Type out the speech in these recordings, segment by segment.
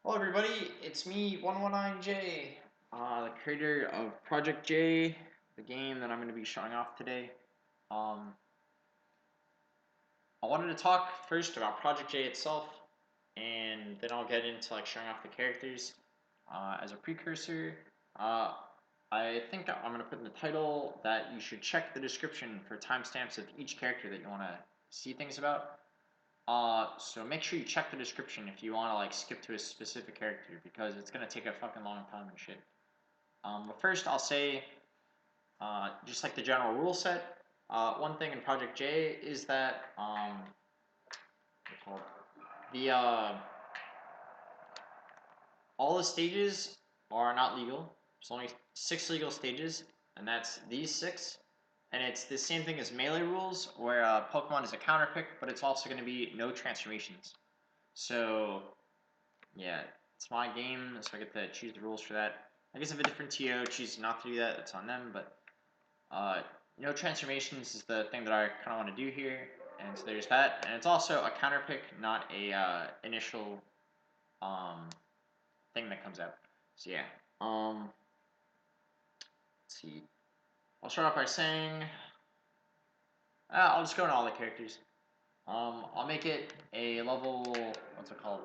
Hello everybody, it's me, 119J, the creator of Project J, the game that I'm going to be showing off today. I wanted to talk first about Project J itself, and then I'll get into showing off the characters as a precursor. I think I'm going to put in the title that you should check the description for timestamps of each character that you want to see things about. So make sure you check the description if you want to skip to a specific character because it's gonna take a fucking long time and shit. But first I'll say, just like the general rule set, one thing in Project J is that the all the stages are not legal. There's only 6 legal stages, and that's these 6. And it's the same thing as melee rules, where Pokemon is a counter pick, but it's also going to be no transformations. So, yeah, it's my game, so I get to choose the rules for that. I guess if a different TO chooses not to do that, it's on them, but no transformations is the thing that I kind of want to do here. And so there's that. And it's also a counter pick, not a initial thing that comes out. So, yeah. Let's see. I'll start off by saying, I'll just go into all the characters. I'll make it a level, what's it called?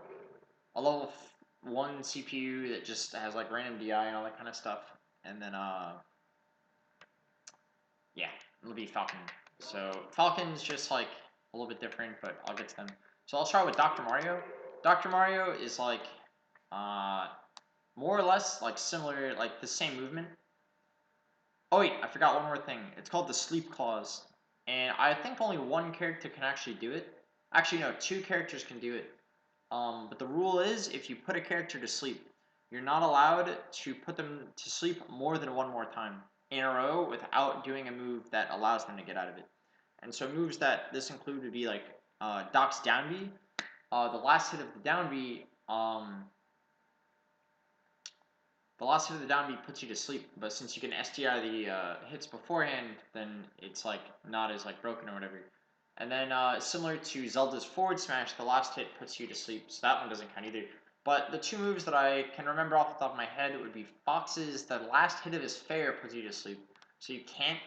A level 1 CPU that just has random DI and all that kind of stuff. And then, yeah, it'll be Falcon. So Falcon's just a little bit different, but I'll get to them. So I'll start with Dr. Mario. Dr. Mario is more or less similar, the same movement. Oh wait, I forgot one more thing. It's called the Sleep Clause. And I think only one character can actually do it. Actually, no, 2 characters can do it. But the rule is, if you put a character to sleep, you're not allowed to put them to sleep more than one more time in a row without doing a move that allows them to get out of it. And so moves that this include would be Doc's down B. The last hit of the down B, puts you to sleep. But since you can SDI the hits beforehand, then it's not as broken or whatever. And then similar to Zelda's forward smash, the last hit puts you to sleep, so that one doesn't count either. But the 2 moves that I can remember off the top of my head would be Fox's, the last hit of his fair puts you to sleep. So you can't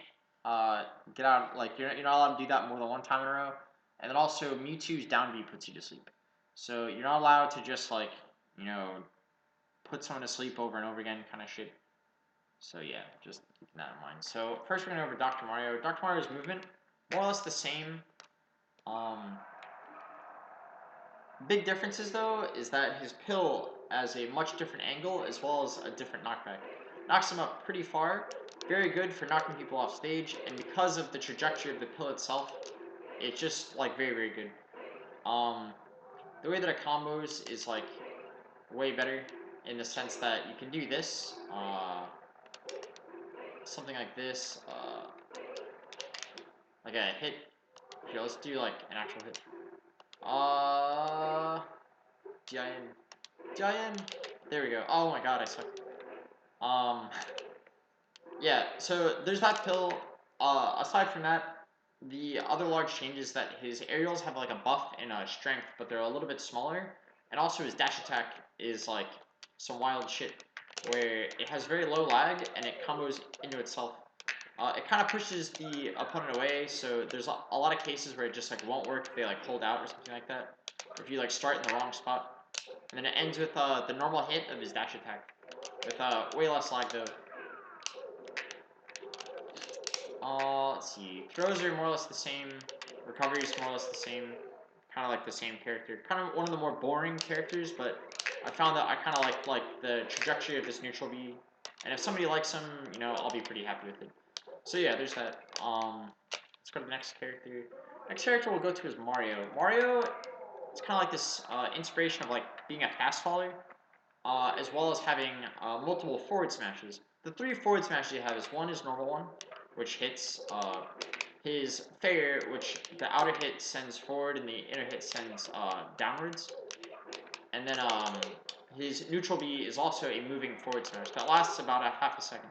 get out, you're not allowed to do that more than one time in a row. And then also Mewtwo's down B puts you to sleep. So you're not allowed to just put someone to sleep over and over again kind of shit. So yeah, just keep that in mind. So first we're going to go over Dr. Mario. Dr. Mario's movement, more or less the same. Big differences though is that his pill has a much different angle as well as a different knockback. Knocks him up pretty far, very good for knocking people off stage, and because of the trajectory of the pill itself, it's just very, very good. The way that it combos is way better in the sense that you can do this, something like this, like a hit. Here, let's do an actual hit. Giant. There we go. Oh my god, I suck. Yeah, so there's that pill. Aside from that, the other large change is that his aerials have a buff in strength, but they're a little bit smaller. And also his dash attack is some wild shit, where it has very low lag and it combos into itself. It kind of pushes the opponent away, so there's a lot of cases where it just won't work if they hold out or something like that. Or if you start in the wrong spot. And then it ends with the normal hit of his dash attack, with way less lag though. Let's see. Throws are more or less the same. Recovery is more or less the same. Kind of the same character. Kind of one of the more boring characters, but I found that I kind of like the trajectory of this neutral B. And if somebody likes him, I'll be pretty happy with it. So yeah, there's that. Let's go to the next character. Next character we'll go to is Mario. Mario, it's kind of this inspiration of being a fast faller, as well as having multiple forward smashes. The 3 forward smashes you have is one is normal one, which hits his fair, which the outer hit sends forward and the inner hit sends downwards. And then his neutral B is also a moving forward smash that lasts about a half a second.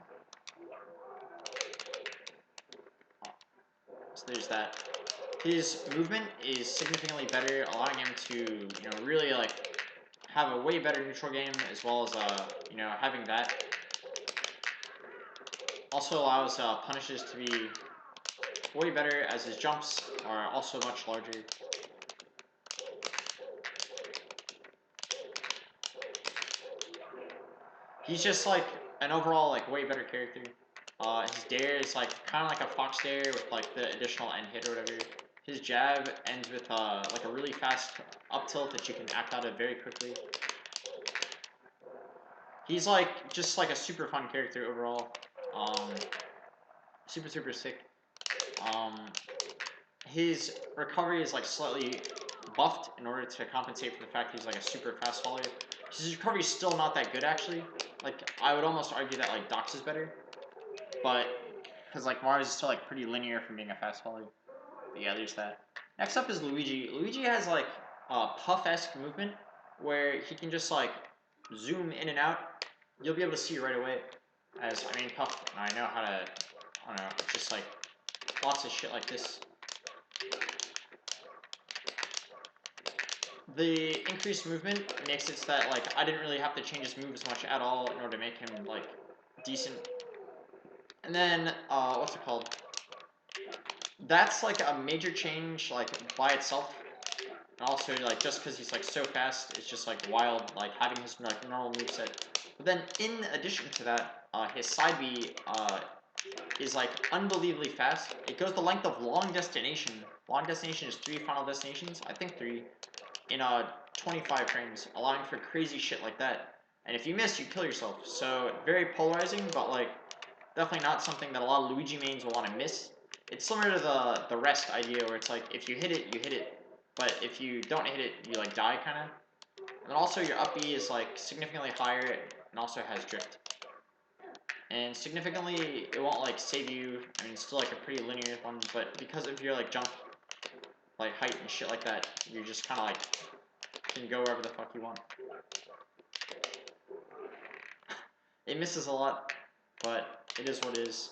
So there's that. His movement is significantly better, allowing him to, really have a way better neutral game, as well as you know, having that also allows punishes to be way better, as his jumps are also much larger. He's just like an overall like way better character. His dare is like kind of like a fox dare with like the additional end hit or whatever. His jab ends with like a really fast up tilt that you can act out of very quickly. He's like just like a super fun character overall. Super sick. His recovery is like slightly buffed in order to compensate for the fact he's like a super fast follower. His recovery is still not that good actually. Like I would almost argue that like Dox is better, but because like Mars is still like pretty linear from being a fast follower. But yeah, there's that. Next up is Luigi. Luigi has like a Puff-esque movement where he can just like zoom in and out. You'll be able to see right away. As I mean, Puff, I know how to. I don't know. It's just like lots of shit like this. The increased movement makes it so that like I didn't really have to change his moves much at all in order to make him like decent. And then what's it called? That's like a major change like by itself. And also like just because he's like so fast, it's just like wild like having his like normal moveset. But then in addition to that, his side B is like unbelievably fast. It goes the length of Long Destination. Long Destination is 3 Final Destinations, I think 3, in 25 frames, allowing for crazy shit like that. And if you miss, you kill yourself. So very polarizing, but like definitely not something that a lot of Luigi mains will want to miss. It's similar to the rest idea where it's like if you hit it, you hit it. But if you don't hit it, you like die kind of. And then also your up B is like significantly higher and also has drift. And significantly, it won't like save you. I mean, it's still like a pretty linear one, but because of your like jump, like height and shit like that, you just kind of like can go wherever the fuck you want. It misses a lot, but it is what it is.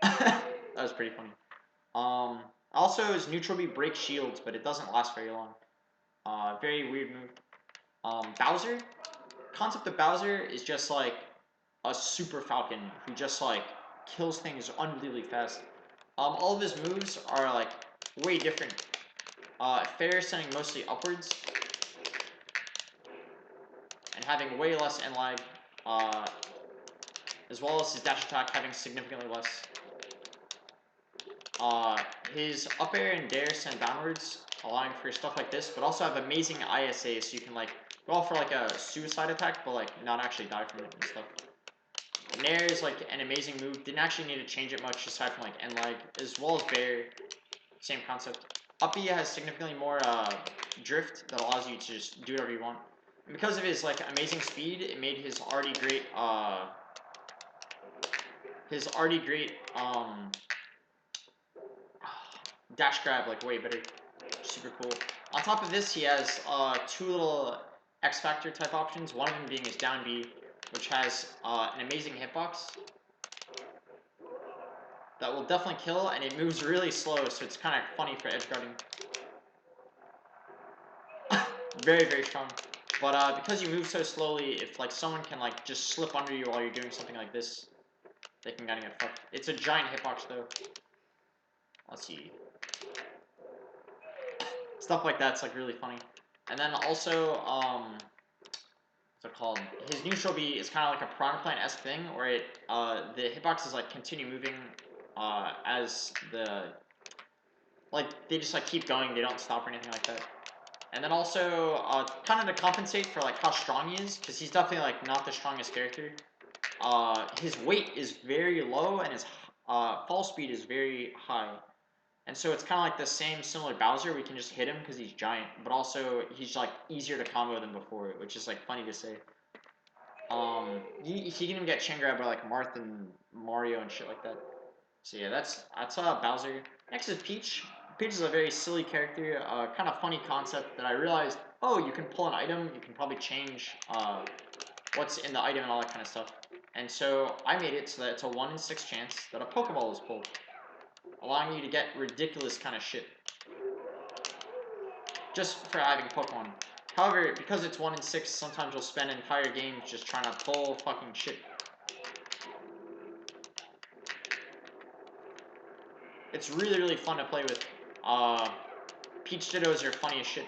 That was pretty funny. Also, his neutral B breaks shields, but it doesn't last very long. Very weird move. Bowser. Concept of Bowser is just like a super falcon who just like kills things unbelievably fast. All of his moves are like way different. Fair sending mostly upwards and having way less end lag, as well as his dash attack having significantly less. His up air and dare send downwards, allowing for stuff like this, but also have amazing ISA, so you can like go for like a suicide attack, but like not actually die from it and stuff. Nair is like an amazing move. Didn't actually need to change it much aside from like end lag, as well as Bear. Same concept. Up B has significantly more drift that allows you to just do whatever you want. And because of his like amazing speed, it made his already great dash grab like way better. Super cool. On top of this, he has 2 little X Factor type options. One of them being his down B, which has an amazing hitbox that will definitely kill, and it moves really slow, so it's kind of funny for edge guarding. Very strong. But because you move so slowly, if like someone can like just slip under you while you're doing something like this, they can kind of get fucked. It's a giant hitbox though. Let's see. Stuff like that's like really funny. And then also, what's it called? His neutral B is kind of like a Piranha Plant-esque thing, where it the hitboxes like continue moving as the like they just like keep going. They don't stop or anything like that. And then also, kind of to compensate for like how strong he is, because he's definitely like not the strongest character. His weight is very low and his fall speed is very high. And so it's kind of like the same similar Bowser. We can just hit him because he's giant, but also he's like easier to combo than before, which is like funny to say. He can even get chain grab by like Marth and Mario and shit like that. So yeah, that's Bowser. Next is Peach. Peach is a very silly character, kind of funny concept that I realized, oh, you can pull an item, you can probably change what's in the item and all that kind of stuff. And so I made it so that it's a 1 in 6 chance that a Pokeball is pulled, allowing you to get ridiculous kind of shit just for having Pokemon. However, because it's 1 in 6, sometimes you'll spend entire games just trying to pull fucking shit. It's really, really fun to play with. Peach Dittos are funny as shit.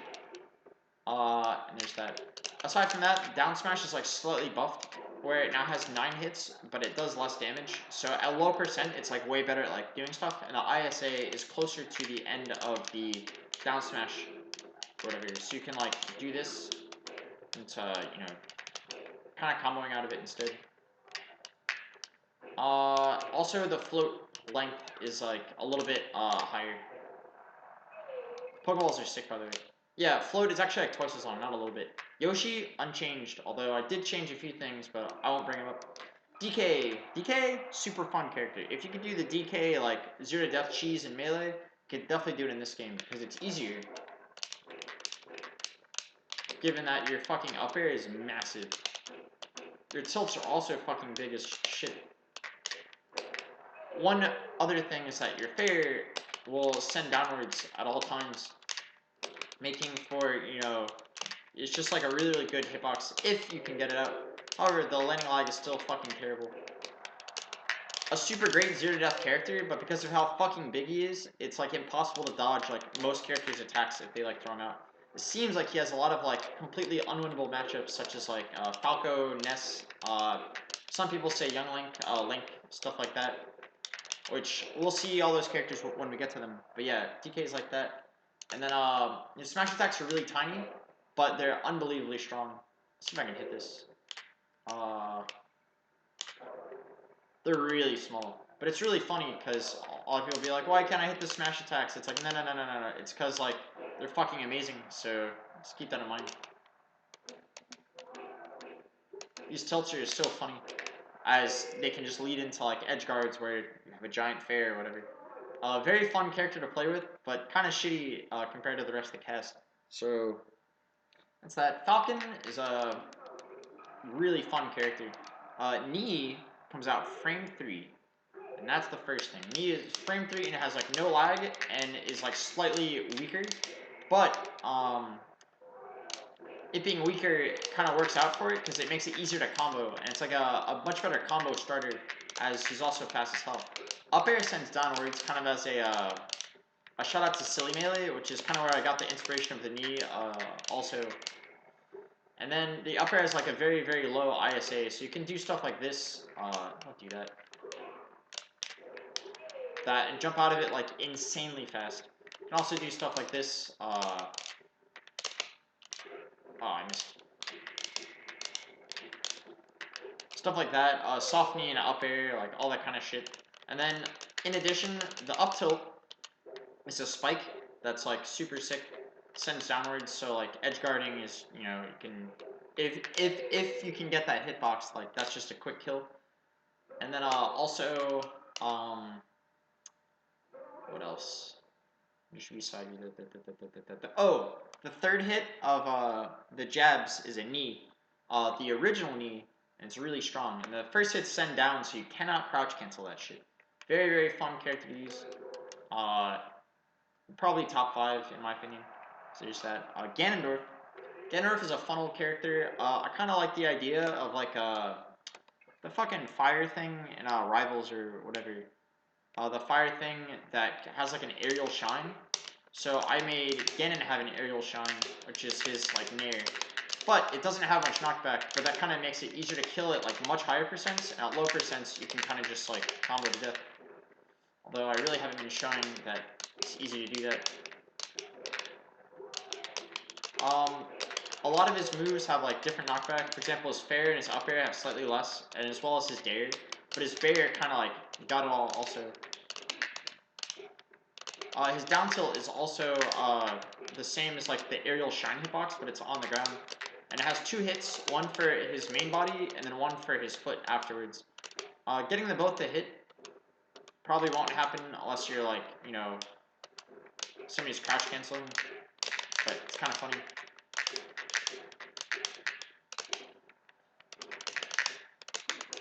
And there's that. Aside from that, down smash is like slightly buffed, where it now has 9 hits, but it does less damage. So at low percent, it's like way better at like doing stuff, and the ISA is closer to the end of the down smash, or whatever. So you can like do this into, you know, kind of comboing out of it instead. Also the float length is like a little bit higher. Pokeballs are sick, by the way. Yeah, float is actually like twice as long, not a little bit. Yoshi, unchanged, although I did change a few things, but I won't bring them up. DK, super fun character. If you could do the DK, like, 0 to death cheese in Melee, you could definitely do it in this game, because it's easier. Given that your fucking up air is massive. Your tilts are also fucking big as shit. One other thing is that your fair will send downwards at all times, making for, you know, it's just like a really, really good hitbox if you can get it out. However, the landing lag is still fucking terrible. A super great 0 to death character, but because of how fucking big he is, it's like impossible to dodge like most characters' attacks if they like throw him out. It seems like he has a lot of like completely unwinnable matchups, such as like Falco, Ness, some people say Young Link, stuff like that. Which we'll see all those characters when we get to them. But yeah, DK is like that. And then his smash attacks are really tiny, but they're unbelievably strong. Let's see if I can hit this. They're really small. But it's really funny because a lot of people will be like, why can't I hit the smash attacks? It's like, no. It's because, like, they're fucking amazing. So just keep that in mind. These tilts are so funny, as they can just lead into, like, edge guards where you have a giant fair or whatever. Very fun character to play with, but kind of shitty compared to the rest of the cast. So that's that. Falcon is a really fun character. Knee comes out frame 3, and that's the first thing. Knee is frame 3 and it has like no lag and is like slightly weaker, but it being weaker kind of works out for it because it makes it easier to combo, and it's like a much better combo starter as he's also fast as hell. Up air sends downwards kind of as a shout out to Silly Melee, which is kind of where I got the inspiration of the knee also. And then the up air is like a very, very low ISA, so you can do stuff like this. Don't do that. That, and jump out of it like insanely fast. You can also do stuff like this. Oh, I missed. Stuff like that. Soft knee and up air, like all that kind of shit. And then, in addition, the up tilt is a spike that's like super sick. Sends downwards, so like edge guarding is, you know, you can, if you can get that hitbox, like that's just a quick kill. And then also what else? You should be side you. Oh, the third hit of the jabs is a knee, the original knee, and it's really strong. And the first hit's send down, so you cannot crouch cancel that shit. Very, very fun character to use. Probably top 5 in my opinion. So there's that. Ganondorf. Ganondorf is a fun old character. I kind of like the idea of like the fucking fire thing in Rivals or whatever. The fire thing that has like an aerial shine. So I made Ganon have an aerial shine, which is his like nair. But it doesn't have much knockback, but that kind of makes it easier to kill at like much higher percents, and at low percents you can kind of just like combo to death. Although I really haven't been showing that it's easy to do that. A lot of his moves have like different knockback. For example, his fair and his up air have slightly less, and as well as his dare. But his fair kind of like got it all also. His down tilt is also the same as like the aerial shine hitbox, but it's on the ground. And it has 2 hits, one for his main body and then one for his foot afterwards. Getting them both to hit probably won't happen unless you're like, you know, somebody's crouch canceling, but it's kind of funny.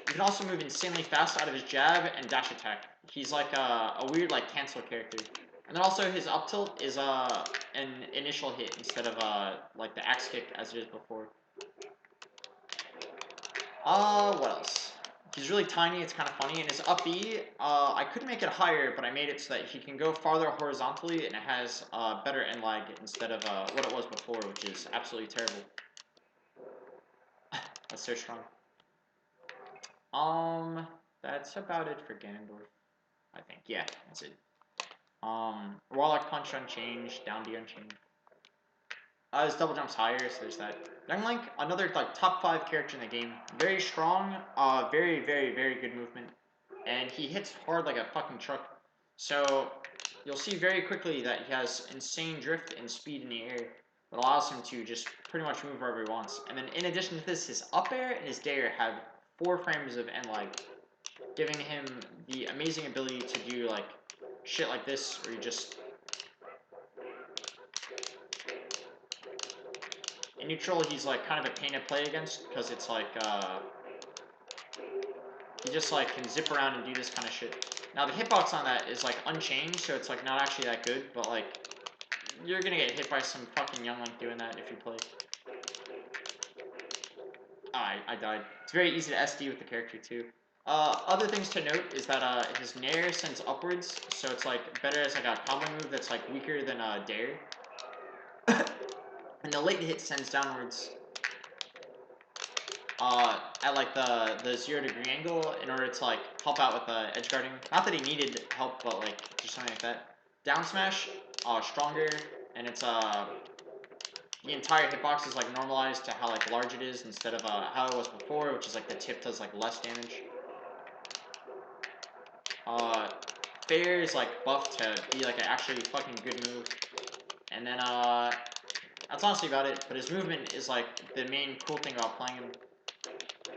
You can also move insanely fast out of his jab and dash attack. He's like a weird like cancel character. And then also his up tilt is an initial hit instead of like the axe kick as it is before. What else? He's really tiny, it's kind of funny, and his up B, I could make it higher, but I made it so that he can go farther horizontally, and it has better end lag instead of what it was before, which is absolutely terrible. That's so strong. That's about it for Ganondorf, I think. Yeah, that's it. Warlock Punch unchanged, down B unchanged. His double jump's higher, so there's that. Young Link, another like top 5 character in the game. Very strong, very, very, very good movement. And he hits hard like a fucking truck. So you'll see very quickly that he has insane drift and speed in the air that allows him to just pretty much move wherever he wants. And then in addition to this, his up air and his day air have 4 frames of end lag, giving him the amazing ability to do like shit like this, where you just in neutral, he's like kind of a pain to play against because it's like he just like can zip around and do this kind of shit. Now the hitbox on that is like unchanged, so it's like not actually that good, but like you're gonna get hit by some fucking Young Link doing that if you play. I died. It's very easy to SD with the character too. Other things to note is that his Nair sends upwards, so it's like better as like a combo move that's like weaker than Dare. And the late hit sends downwards at like the 0° angle in order to like help out with the edge guarding. Not that he needed help, but like just something like that. Down smash, stronger, and it's the entire hitbox is like normalized to how like large it is instead of how it was before, which is like the tip does like less damage. Fair is like buffed to be like an actually fucking good move, and then that's honestly about it. But his movement is like the main cool thing about playing him.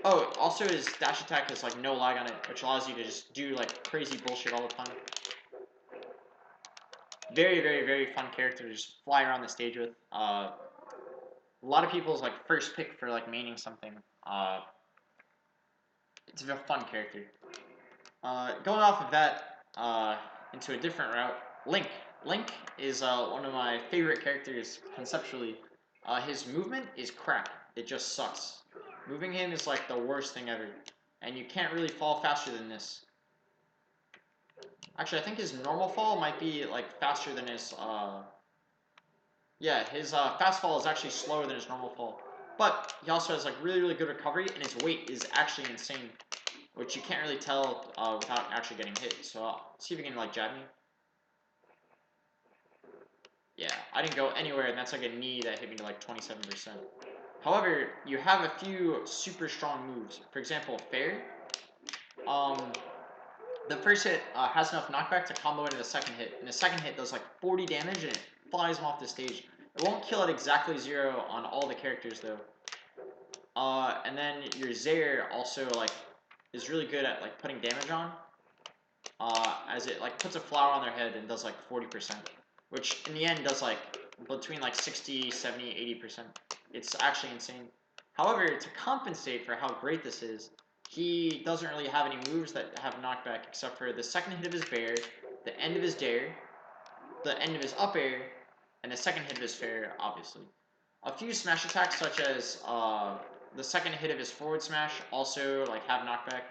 Oh, also his dash attack has like no lag on it, which allows you to just do like crazy bullshit all the time. Very, very, very fun character to just fly around the stage with. A lot of people's like first pick for like maining something. It's a fun character. Going off of that into a different route, Link. Link is one of my favorite characters conceptually. His movement is crap. It just sucks. Moving him is like the worst thing ever. And you can't really fall faster than this. Actually, I think his normal fall might be like faster than his yeah, his fast fall is actually slower than his normal fall. But he also has like really, really good recovery, and his weight is actually insane, which you can't really tell without actually getting hit. So see if you can like jab me. Yeah, I didn't go anywhere, and that's like a knee that hit me to like 27%. However, you have a few super strong moves. For example, fair. The first hit has enough knockback to combo into the second hit, and the second hit does like 40 damage, and it flies him off the stage. It won't kill at exactly 0 on all the characters though. And then your Zaire also like is really good at like putting damage on, as it like puts a flower on their head and does like 40%, which in the end does like between like 60, 70, 80%. It's actually insane. However, to compensate for how great this is, he doesn't really have any moves that have knockback except for the second hit of his bear, the end of his dare, the end of his up air, and the second hit of his fair, obviously. A few smash attacks such as the second hit of his forward smash also like have knockback.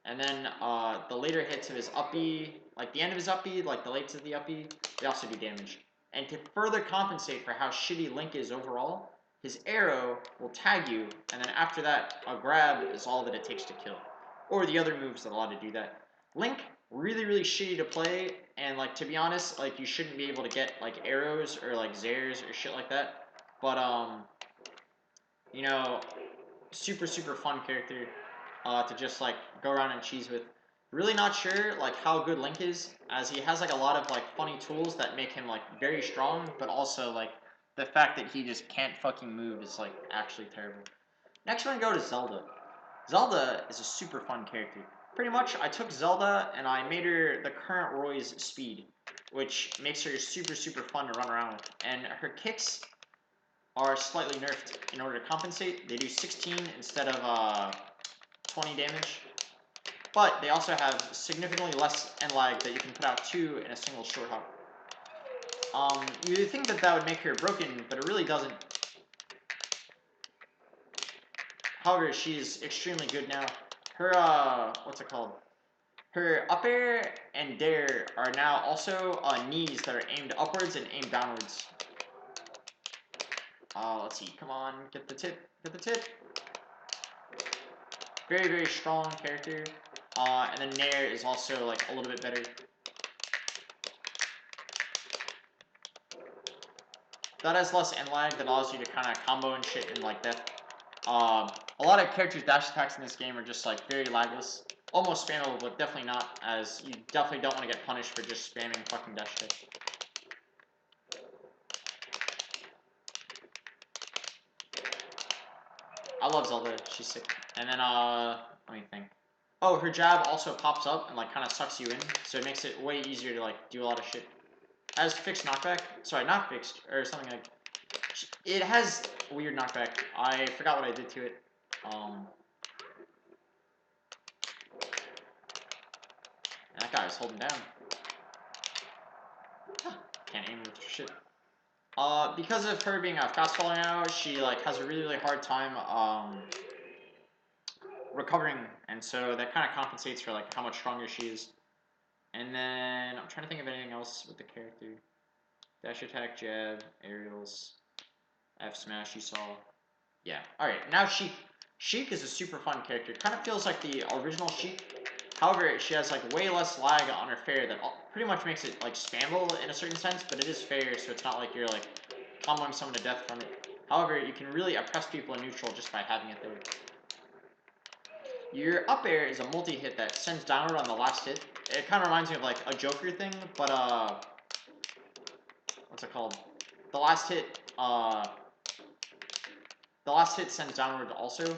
And then the later hits of his up B, like the end of his up B, like the lates of the up B, they also do damage. And to further compensate for how shitty Link is overall, his arrow will tag you, and then after that, a grab is all that it takes to kill. Or the other moves that allow to do that. Link, really, really shitty to play, and like to be honest, like you shouldn't be able to get like arrows or like Zairs or shit like that. But you know, super, super fun character to just like go around and cheese with. Really not sure like how good Link is, as he has like a lot of like funny tools that make him like very strong, but also like the fact that he just can't fucking move is like actually terrible. Next, we're gonna go to Zelda. Zelda is a super fun character. Pretty much, I took Zelda and I made her the current Roy's speed, which makes her super, super fun to run around with. And her kicks are slightly nerfed in order to compensate. They do 16 instead of 20 damage. but they also have significantly less end lag that you can put out 2 in a single short hop. You would think that would make her broken, but it really doesn't. However, she's extremely good now. Her, what's it called? Her up air and dare are now also knees that are aimed upwards and aimed downwards. Let's see. Come on, get the tip. Get the tip. Very, very strong character. And then Nair is also like a little bit better. That has less end lag that allows you to kind of combo and shit and like that. A lot of characters' dash attacks in this game are just like very lagless. Almost spammable, but definitely not, as you definitely don't want to get punished for just spamming fucking dash attack. I love Zelda, she's sick. And then, let me think. Oh, her jab also pops up and like kind of sucks you in, so it makes it way easier to like do a lot of shit. Has fixed knockback. Sorry, not fixed, or something like. It has weird knockback. I forgot what I did to it. And that guy is holding down. Can't aim with shit. Because of her being a fast faller now, she like has a really, really hard time recovering, and so that kind of compensates for like how much stronger she is. And then I'm trying to think of anything else with the character. Dash attack, jab, aerials, F smash. You saw. Yeah. All right. Now Sheik. Sheik is a super fun character. Kind of feels like the original Sheik. However, she has like way less lag on her fair that pretty much makes it like spammable in a certain sense, but it is fair, so it's not like you're like comboing someone to death from it. However, you can really oppress people in neutral just by having it there. Your up air is a multi-hit that sends downward on the last hit. It kind of reminds me of like a Joker thing, but what's it called? The last hit sends downward also,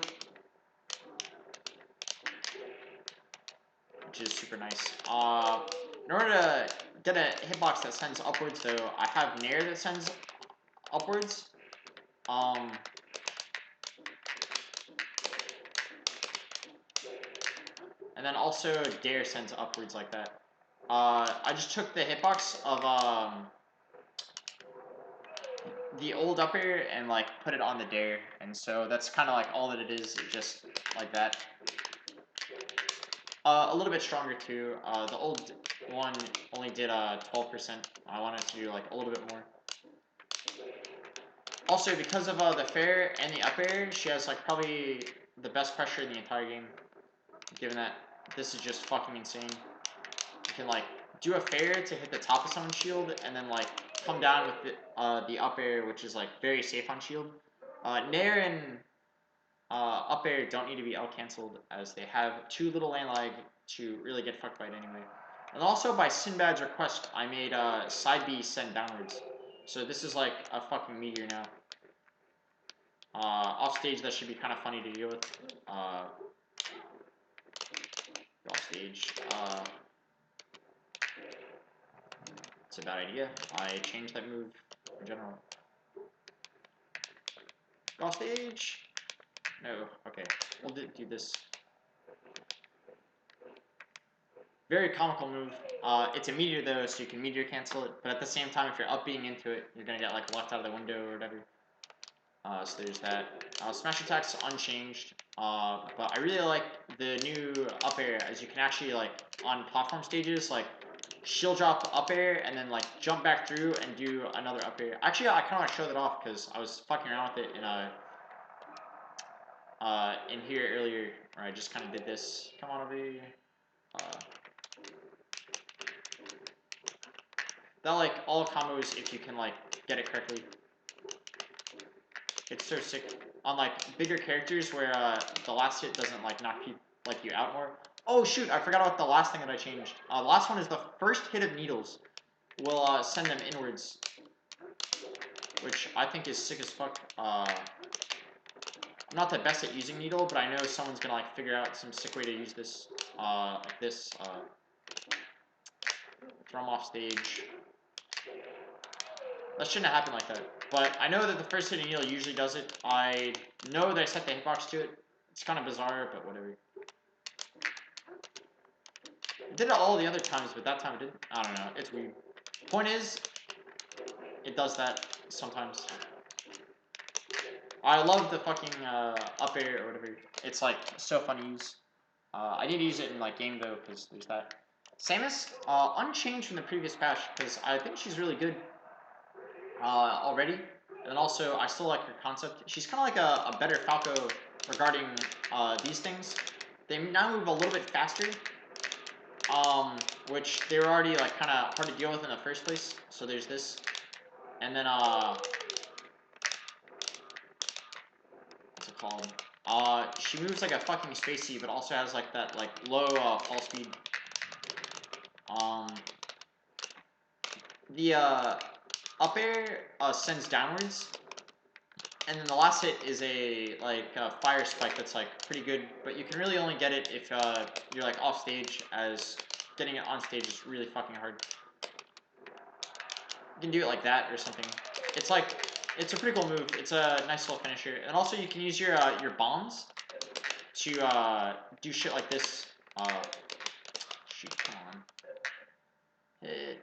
which is super nice. In order to get a hitbox that sends upwards, though, I have Nair that sends upwards. And then also Dare sends upwards like that. I just took the hitbox of the old up air and like put it on the Dare, and so that's kind of like all that it is, just like that. A little bit stronger too. The old one only did 12%. I wanted to do like a little bit more. Also, because of the fair and the up air, she has like probably the best pressure in the entire game. Given that this is just fucking insane. You can like do a fair to hit the top of someone's shield, and then like come down with the up air, which is like very safe on shield. Nair and up air don't need to be out cancelled, as they have too little lane lag to really get fucked by it anyway. And also by Sinbad's request, I made side B send downwards. So this is like a fucking meteor now. Off stage, that should be kind of funny to deal with. Off stage. It's a bad idea. I changed that move in general. Off stage. No. Okay. We'll do this. Very comical move. It's a meteor though, so you can meteor cancel it. But at the same time, if you're up being into it, you're gonna get like left out of the window or whatever. So there's that. Smash attack's unchanged. But I really like the new up air, as you can actually like on platform stages like shield drop up air and then like jump back through and do another up air. Actually, I kind of want to show that off because I was fucking around with it in here earlier, where I just kind of did this. Come on over here. That like all combos if you can like get it correctly. It's so sick on like bigger characters where the last hit doesn't like knock you out more. Oh shoot, I forgot about the last thing that I changed. The last one is the first hit of needles will send them inwards, which I think is sick as fuck. I'm not the best at using needle, but I know someone's gonna like figure out some sick way to use this. Like this. Throw them off stage. That shouldn't have happened like that. But I know that the first hit of needle usually does it. I know that I set the hitbox to it. It's kind of bizarre, but whatever. It did it all the other times, but that time it didn't. I don't know. It's weird. Point is, it does that sometimes. I love the fucking up air or whatever. It's like so fun to use. I need to use it in like game though, because there's that. Samus, unchanged from the previous patch, because I think she's really good already. And then also, I still like her concept. She's kind of like a better Falco regarding these things. They now move a little bit faster, which they were already like kind of hard to deal with in the first place. So there's this, and then what's it called? She moves like a fucking spacey, but also has like that like low fall speed. The up air sends downwards, and then the last hit is a like fire spike that's like pretty good, but you can really only get it if you're like off stage, as getting it on stage is really fucking hard. You can do it like that or something. It's like, it's a pretty cool move. It's a nice little finisher, and also you can use your bombs to do shit like this. Shoot, come on. Let's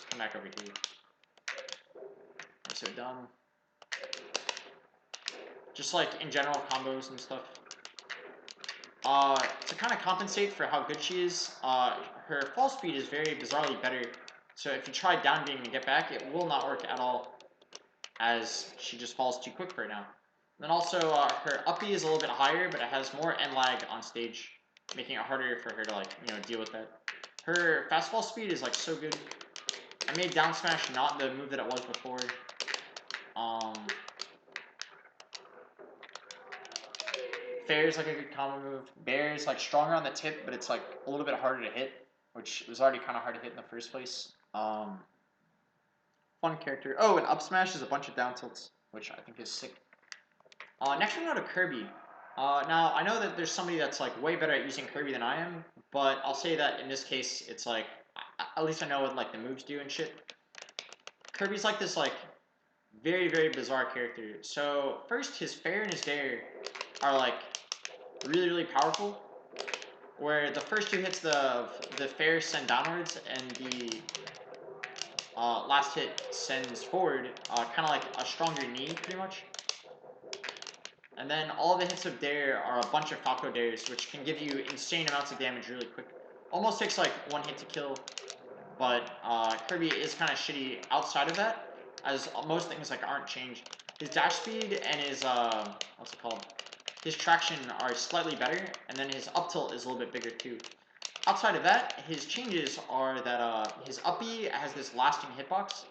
come back over here. I'm so dumb. Just like in general combos and stuff. To kind of compensate for how good she is, her fall speed is very bizarrely better. So if you try down beam to get back, it will not work at all, as she just falls too quick for it now. Then also, her up B is a little bit higher, but it has more end lag on stage, making it harder for her to like, you know, deal with that. Her fast fall speed is like so good. I made down smash not the move that it was before. Fair is like a good combo move. Bear is like stronger on the tip, but it's like a little bit harder to hit, which was already kind of hard to hit in the first place. Fun character. Oh, and up smash is a bunch of down tilts, which I think is sick. Next we go to Kirby. Now I know that there's somebody that's like way better at using Kirby than I am, but I'll say that in this case, it's like at least I know what like the moves do and shit. Kirby's like this like very, very bizarre character. So first, his fair and his dare are like really, really powerful. Where the first two hits the fair send downwards, and the last hit sends forward, kind of like a stronger knee, pretty much. And then all the hits of dare are a bunch of Falco dares, which can give you insane amounts of damage really quick. Almost takes like one hit to kill, but Kirby is kind of shitty outside of that, as most things like aren't changed. His dash speed and his what's it called? His traction are slightly better, and then his up tilt is a little bit bigger too. Outside of that, his changes are that his up B has this lasting hitbox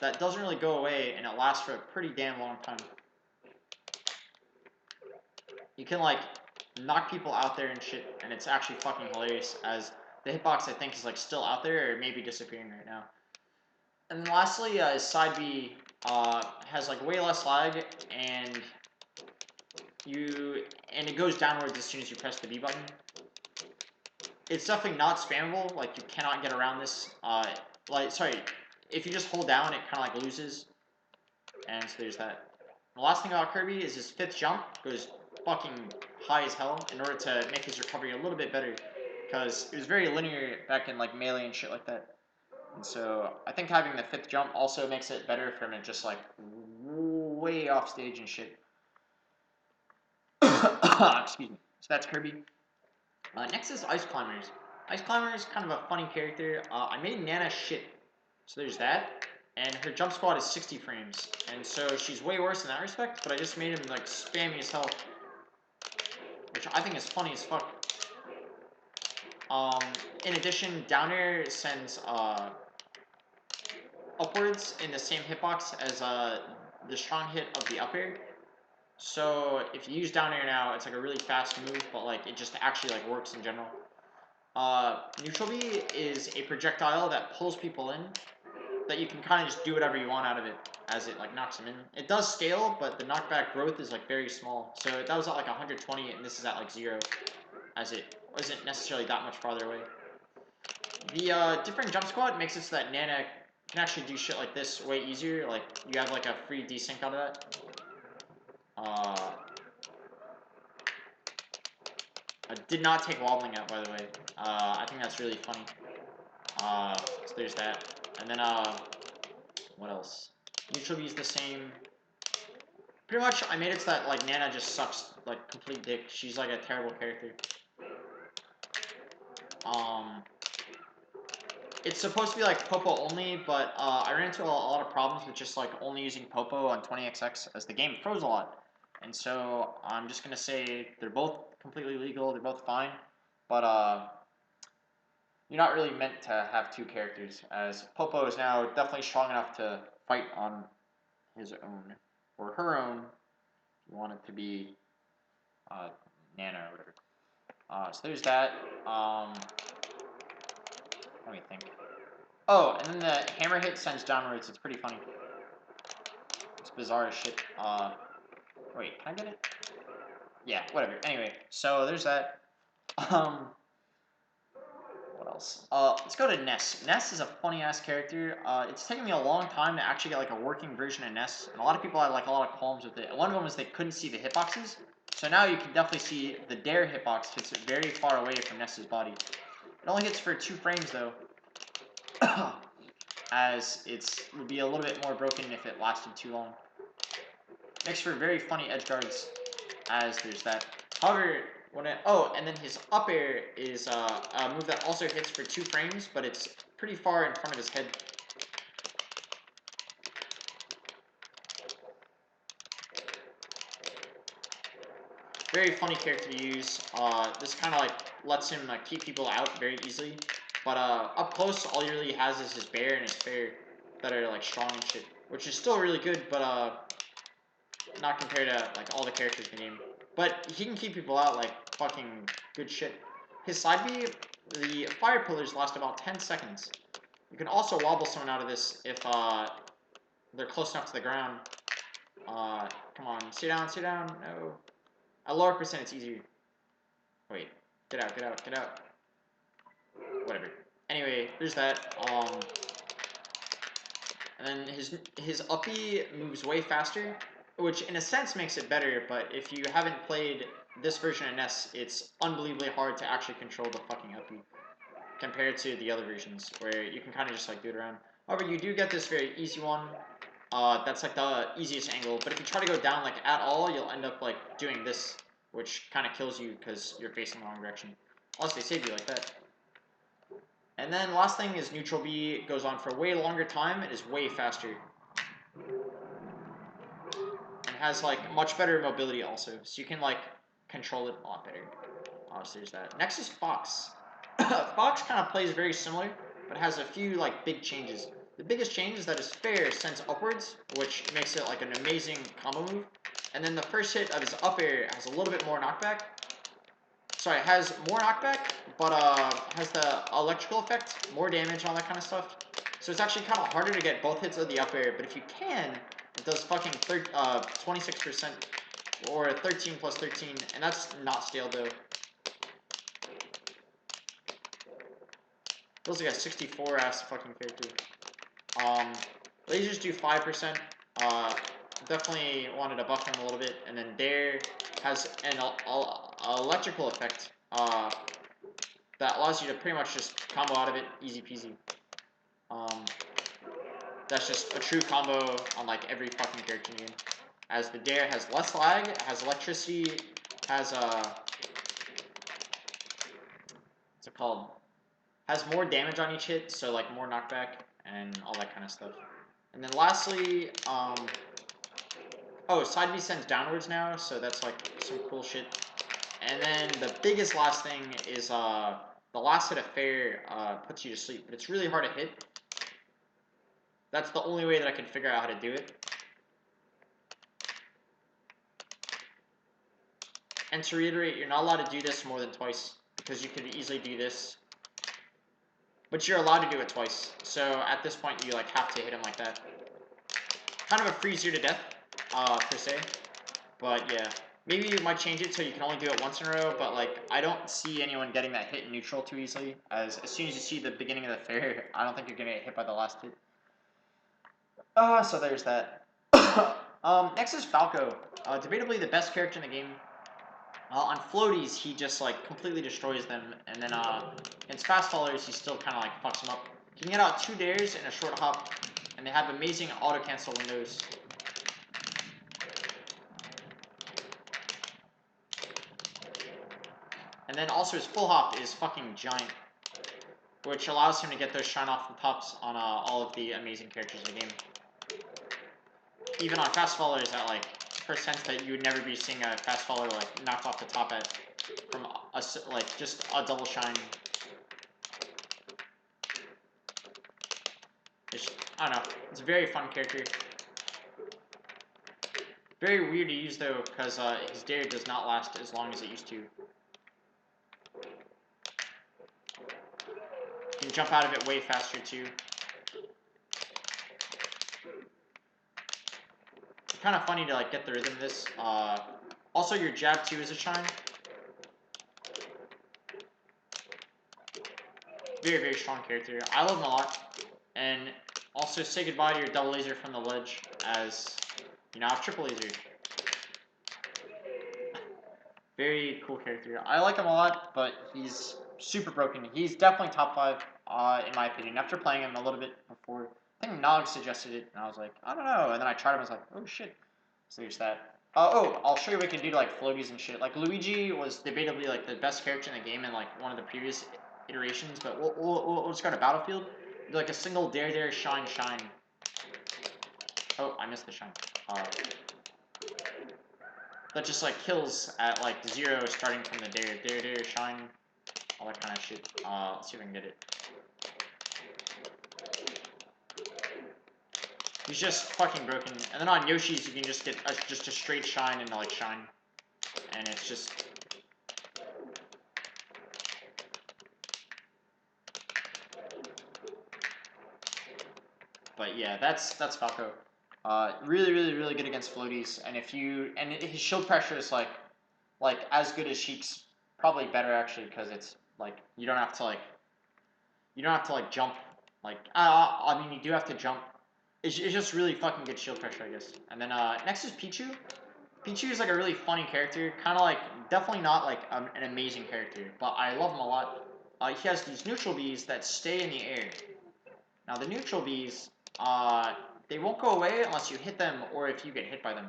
that doesn't really go away, and it lasts for a pretty damn long time. You can like knock people out there and shit, and it's actually fucking hilarious, as the hitbox I think is like still out there or maybe disappearing right now. And then lastly, his side B has like way less lag, and it goes downwards as soon as you press the B button. It's definitely not spammable. Like, you cannot get around this. If you just hold down, it kind of like loses. And so there's that. The last thing about Kirby is his fifth jump goes fucking high as hell in order to make his recovery a little bit better, because it was very linear back in like Melee and shit like that. And so I think having the fifth jump also makes it better from it just like way off stage and shit. Excuse me. So that's Kirby. Next is Ice Climbers. Ice Climber is kind of a funny character. I made Nana shit, so there's that. And her jump squad is 60 frames, and so she's way worse in that respect, but I just made him like spammy as hell, which I think is funny as fuck. In addition, down air sends upwards in the same hitbox as the strong hit of the up air. So if you use down air now, it's like a really fast move, but like it just actually like works in general. Neutral B is a projectile that pulls people in, that you can kind of just do whatever you want out of it as it like knocks them in. It does scale, but the knockback growth is like very small. So that was at like 120, and this is at like 0, as it isn't necessarily that much farther away. The different jump squad makes it so that Nana can actually do shit like this way easier. Like, you have like a free desync out of that. Did not take wobbling out, by the way. I think that's really funny. So there's that. And then, what else? Neutral B is the same. Pretty much, I made it so that, like, Nana just sucks, like, complete dick. She's, like, a terrible character. It's supposed to be, like, Popo only, but, I ran into a lot of problems with just, like, only using Popo on 20XX, as the game froze a lot. And so, I'm just gonna say they're both completely legal, they're both fine, but, you're not really meant to have two characters, as Popo is now definitely strong enough to fight on his own, or her own, if you want it to be Nana or whatever. So there's that. Let me think. Oh, and then the hammer hit sends downwards. It's pretty funny. It's bizarre as shit. Wait, can I get it? Yeah, whatever. Anyway, so there's that. What else? Let's go to Ness. Ness is a funny-ass character. It's taken me a long time to actually get, like, a working version of Ness, and a lot of people had, like, a lot of qualms with it. One of them was they couldn't see the hitboxes, so now you can definitely see the dare hitbox hits it very far away from Ness's body. It only hits for 2 frames, though, as it would be a little bit more broken if it lasted too long. Makes for very funny edge guards, as there's that. However, and then his up air is a move that also hits for 2 frames, but it's pretty far in front of his head. Very funny character to use. This kind of like lets him keep people out very easily. But up close, all he really has is his bear and his fair that are like strong and shit, which is still really good, but not compared to like all the characters in the game. But he can keep people out like fucking good shit. His side B, the fire pillars last about 10 seconds. You can also wobble someone out of this if they're close enough to the ground. Come on, sit down, sit down. No. At lower percent, it's easier. Wait, get out, get out, get out. Whatever. Anyway, there's that. And then his uppy moves way faster, which in a sense makes it better, but if you haven't played this version of Ness, it's unbelievably hard to actually control the fucking uppy compared to the other versions, where you can kind of just like do it around. However, you do get this very easy one. That's like the easiest angle, but if you try to go down like at all, you'll end up like doing this, which kind of kills you because you're facing the wrong direction. Unless they save you like that. And then last thing is neutral B. It goes on for a way longer time. It is way faster. And has like much better mobility also. So you can like control it a lot better. So there's that. Next is Fox. Fox kind of plays very similar, but has a few like big changes. The biggest change is that his fair sends upwards, which makes it like an amazing combo move. And then the first hit of his up air has a little bit more knockback. Sorry, it has more knockback, but has the electrical effect, more damage, all that kind of stuff. So it's actually kind of harder to get both hits of the up air, but if you can, it does fucking 26% or 13 plus 13, and that's not scaled though. Feels like a 64 ass fucking character. Lasers do 5%. Definitely wanted to buff him a little bit, and then Dare has an electrical effect that allows you to pretty much just combo out of it, easy peasy. That's just a true combo on like every fucking character in the game. As the Dare has less lag, has electricity, has what's it called? Has more damage on each hit, so like more knockback and all that kind of stuff. And then lastly, oh, side B sends downwards now, so that's like some cool shit. And then the biggest last thing is the last hit of fair puts you to sleep, but it's really hard to hit. That's the only way that I can figure out how to do it. And to reiterate, you're not allowed to do this more than twice, because you could easily do this. But you're allowed to do it twice, so at this point you like have to hit him like that. Kind of a freeze you to death, per se. But yeah, maybe you might change it so you can only do it once in a row, but like I don't see anyone getting that hit in neutral too easily, as soon as you see the beginning of the fair, I don't think you're gonna get hit by the last hit. So there's that. Next is Falco. Debatably the best character in the game. On floaties, he just like completely destroys them, and then in fast followers, he still kind of like fucks them up. He can get out 2 dares in a short hop, and they have amazing auto cancel windows. And then also his full hop is fucking giant, which allows him to get those shine off the tops on all of the amazing characters in the game. Even on fast followers at like percents that you would never be seeing a fast follower like knock off the top at from a, like just a double shine. I don't know. It's a very fun character. Very weird to use though, because his dare does not last as long as it used to. You can jump out of it way faster too. It's kind of funny to like get the rhythm of this. Also, your jab too is a shine. Very, very strong character. I love him a lot. And also say goodbye to your double laser from the ledge, as you now have triple laser. Very cool character. I like him a lot, but he's super broken. He's definitely top 5, in my opinion. After playing him a little bit before, I think Nog suggested it, and I was like, I don't know. And then I tried him, I was like, oh shit. So there's that. Oh, I'll show you what we can do to like floaties and shit. Like Luigi was debatably like the best character in the game in like one of the previous iterations, but we'll just go to Battlefield. Do like a single dare shine. Oh, I missed the shine. That just like kills at like 0 starting from the dare shine, all that kind of shit. Let's see if I can get it. He's just fucking broken. And then on Yoshi's you can just get just a straight shine into like shine, and it's just. But yeah, that's Falco. Really good against floaties, and his shield pressure is like as good as Sheik's, probably better actually, because it's like you don't have to like jump. Like I mean you do have to jump. It's just really fucking good shield pressure, I guess. And then next is Pichu. Pichu is like a really funny character, kind of like definitely not like an amazing character, but I love him a lot. He has these neutral bees that stay in the air. Now the neutral bees, they won't go away unless you hit them or if you get hit by them.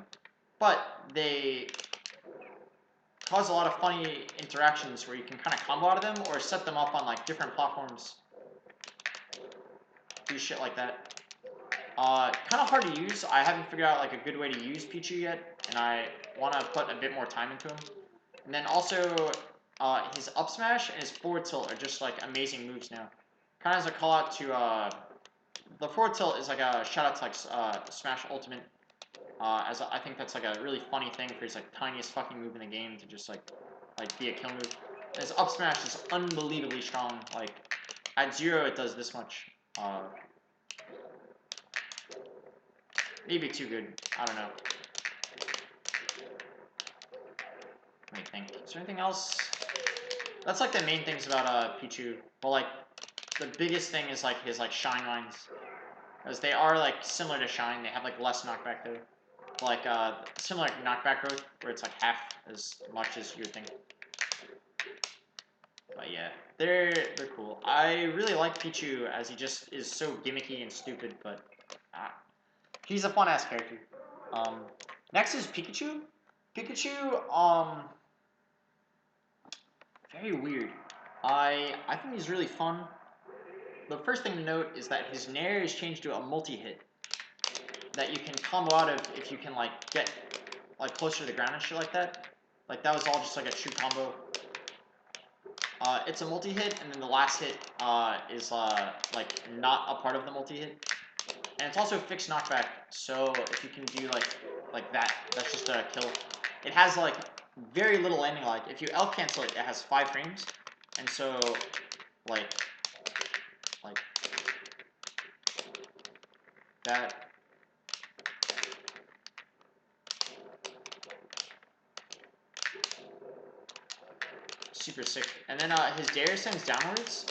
But they cause a lot of funny interactions where you can kind of combo out of them or set them up on like different platforms. Do shit like that. Kind of hard to use. I haven't figured out like a good way to use Pichu yet, and I want to put a bit more time into him. And then also, his up smash and his forward tilt are just like amazing moves now. Kind of as a call out to the forward tilt is like a shout out to like Smash Ultimate. As I think that's like a really funny thing for his like tiniest fucking move in the game to just like be a kill move. And his up smash is unbelievably strong. Like at 0 it does this much. Maybe too good. I don't know. Let me think. Is there anything else? That's like the main things about Pichu. But like the biggest thing is like his like shine lines, because they are like similar to shine. They have like less knockback though. Like similar knockback growth, where it's like half as much as you would think. But yeah, they're cool. I really like Pichu as he just is so gimmicky and stupid, but he's a fun ass character. Next is Pikachu. Pikachu, very weird. I think he's really fun. The first thing to note is that his Nair is changed to a multi-hit that you can combo out of if you can like get like closer to the ground and shit like that. Like that was all just like a true combo. It's a multi-hit, and then the last hit is like not a part of the multi-hit. And it's also fixed knockback, so if you can do like that, that's just a kill. It has like very little landing lag. If you L cancel it, it has 5 frames, and so like that. Super sick. And then his dare sends downwards.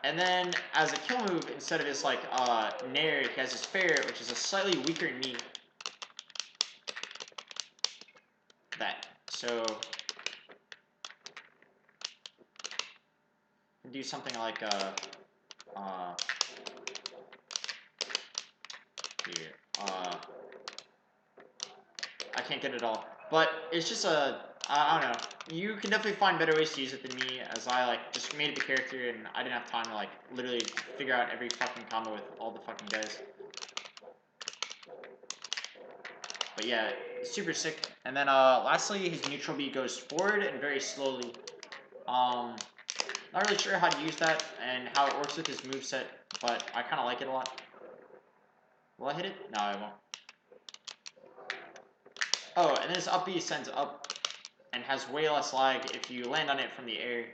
And then as a kill move, instead of his like Nair, he has his fair, which is a slightly weaker knee. That. So do something like here. I can't get it all, but it's just I don't know. You can definitely find better ways to use it than me, as I like just made the character and I didn't have time to like literally figure out every fucking combo with all the fucking guys. But yeah, super sick. And then lastly, his neutral B goes forward and very slowly. Not really sure how to use that and how it works with his moveset, but I kind of like it a lot. Will I hit it? No, I won't. Oh, and then his up B sends up and has way less lag if you land on it from the air.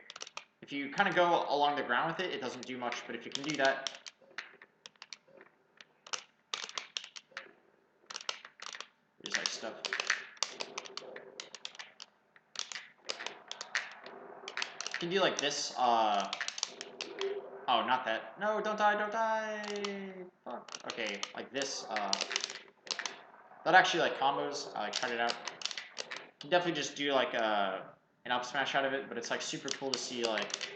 If you kind of go along the ground with it, it doesn't do much, but if you can do that... Here's like stuff. You can do like this, Oh, not that. No, don't die, don't die! Fuck. Okay, like this, that actually like combos, I tried it out. You can definitely just do like an up smash out of it, but it's like super cool to see like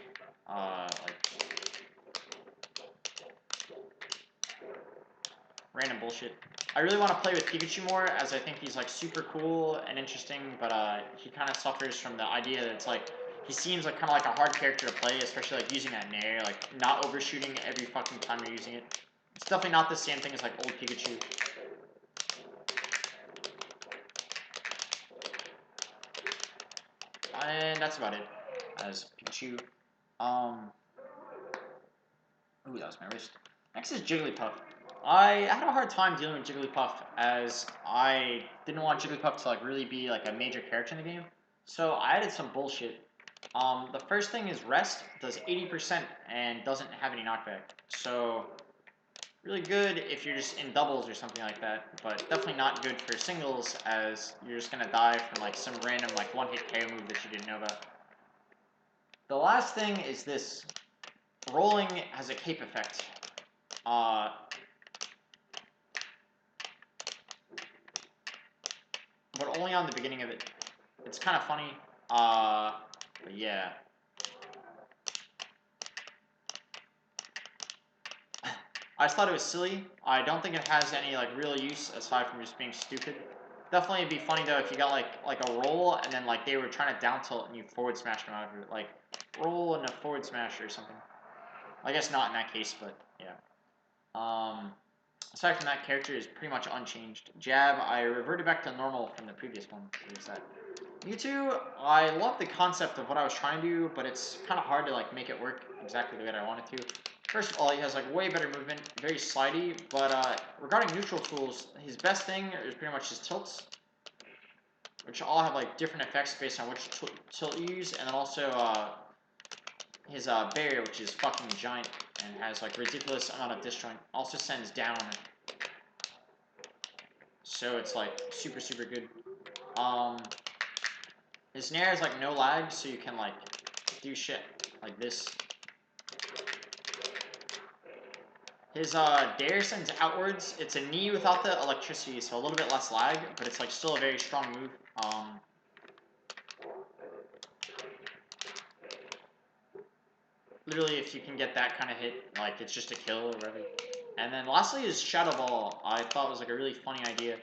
random bullshit. I really want to play with Pikachu more, as I think he's like super cool and interesting, but he kind of suffers from the idea that it's like he seems like kind of like a hard character to play, especially like using that nair, like not overshooting every fucking time you're using it. It's definitely not the same thing as like old Pikachu. And that's about it as Pichu. Ooh, that was my wrist. Next is Jigglypuff. I had a hard time dealing with Jigglypuff, as I didn't want Jigglypuff to like really be like a major character in the game. So I added some bullshit. The first thing is Rest does 80% and doesn't have any knockback. So really good if you're just in doubles or something like that, but definitely not good for singles, as you're just gonna die from like some random like one-hit KO move that you didn't know about. The last thing is this. Rolling has a cape effect. But only on the beginning of it. It's kind of funny. But yeah. I just thought it was silly. I don't think it has any like real use aside from just being stupid. Definitely it'd be funny though if you got like a roll and then like they were trying to down tilt and you forward smash them out of it. Like roll and a forward smash or something. I guess not in that case, but yeah. Aside from that, character is pretty much unchanged. Jab, I reverted back to normal from the previous one. There's that. Mewtwo, I love the concept of what I was trying to do, but it's kind of hard to like make it work exactly the way that I wanted to. First of all, he has like way better movement, very slidey, but regarding neutral tools, his best thing is pretty much his tilts, which all have like different effects based on which tilt you use, and then also his barrier, which is fucking giant and has like ridiculous amount of disjoint, also sends down. So it's like super good. His nair is like no lag, so you can like do shit like this. His dare sends outwards. It's a knee without the electricity, so a little bit less lag, but it's like still a very strong move. Literally, if you can get that kind of hit, like it's just a kill or whatever. And then lastly is Shadow Ball. I thought was like a really funny idea.